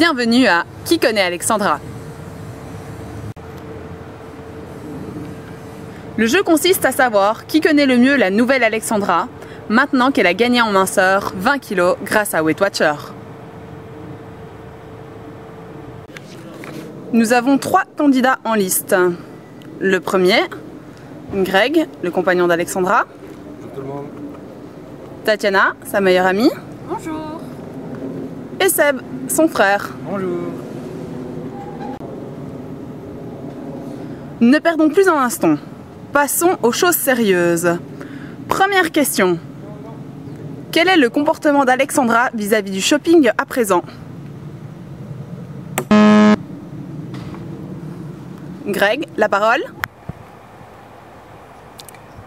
Bienvenue à Qui connaît Alexandra? Le jeu consiste à savoir qui connaît le mieux la nouvelle Alexandra, maintenant qu'elle a gagné en minceur 20 kg grâce à Weight Watcher. Nous avons 3 candidats en liste. Le premier, Greg, le compagnon d'Alexandra. Bonjour tout le monde. Tatiana, sa meilleure amie. Bonjour. Et Seb, son frère. Bonjour. Ne perdons plus un instant. Passons aux choses sérieuses. Première question. Quel est le comportement d'Alexandra vis-à-vis du shopping à présent? Greg, la parole.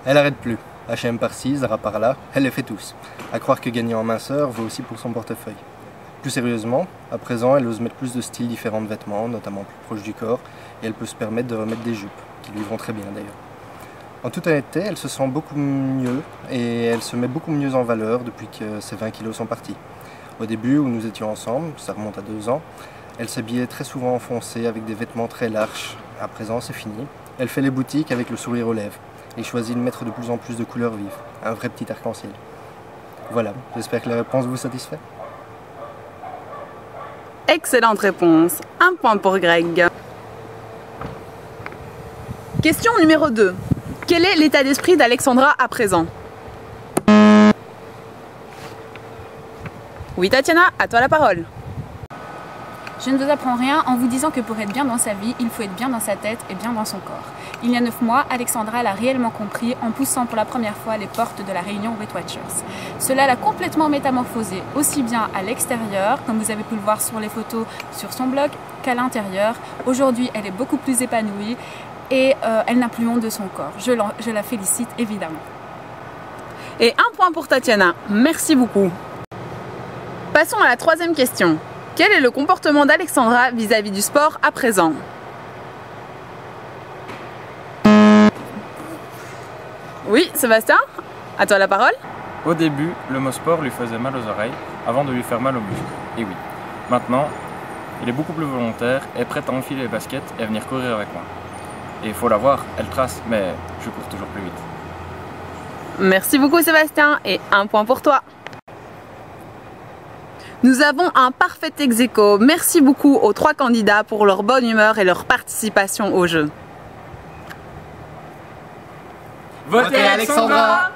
Elle arrête plus. H&M par-ci, Zara par-là, elle les fait tous. À croire que gagner en minceur vaut aussi pour son portefeuille. Plus sérieusement, à présent, elle ose mettre plus de styles différents de vêtements, notamment plus proches du corps, et elle peut se permettre de remettre des jupes, qui lui vont très bien d'ailleurs. En toute honnêteté, elle se sent beaucoup mieux, et elle se met beaucoup mieux en valeur depuis que ses 20 kilos sont partis. Au début, où nous étions ensemble, ça remonte à 2 ans, elle s'habillait très souvent en foncé, avec des vêtements très larges. À présent, c'est fini. Elle fait les boutiques avec le sourire aux lèvres, et choisit de mettre de plus en plus de couleurs vives, un vrai petit arc-en-ciel. Voilà, j'espère que la réponse vous satisfait. Excellente réponse. Un point pour Greg. Question numéro 2. Quel est l'état d'esprit d'Alexandra à présent? Oui, Tatiana, à toi la parole. Je ne vous apprends rien en vous disant que pour être bien dans sa vie, il faut être bien dans sa tête et bien dans son corps. Il y a 9 mois, Alexandra l'a réellement compris en poussant pour la première fois les portes de la réunion Weight Watchers. Cela l'a complètement métamorphosée, aussi bien à l'extérieur, comme vous avez pu le voir sur les photos sur son blog, qu'à l'intérieur. Aujourd'hui, elle est beaucoup plus épanouie et elle n'a plus honte de son corps. Je la félicite évidemment. Et un point pour Tatiana. Merci beaucoup. Passons à la 3e question. Quel est le comportement d'Alexandra vis-à-vis du sport à présent? Oui, Sébastien, à toi la parole. Au début, le mot sport lui faisait mal aux oreilles avant de lui faire mal aux muscles. Et oui, maintenant, il est beaucoup plus volontaire, est prêt à enfiler les baskets et à venir courir avec moi. Et il faut la voir, elle trace, mais je cours toujours plus vite. Merci beaucoup Sébastien et un point pour toi. Nous avons un parfait ex-aequo. Merci beaucoup aux 3 candidats pour leur bonne humeur et leur participation au jeu. Votez Alexandra!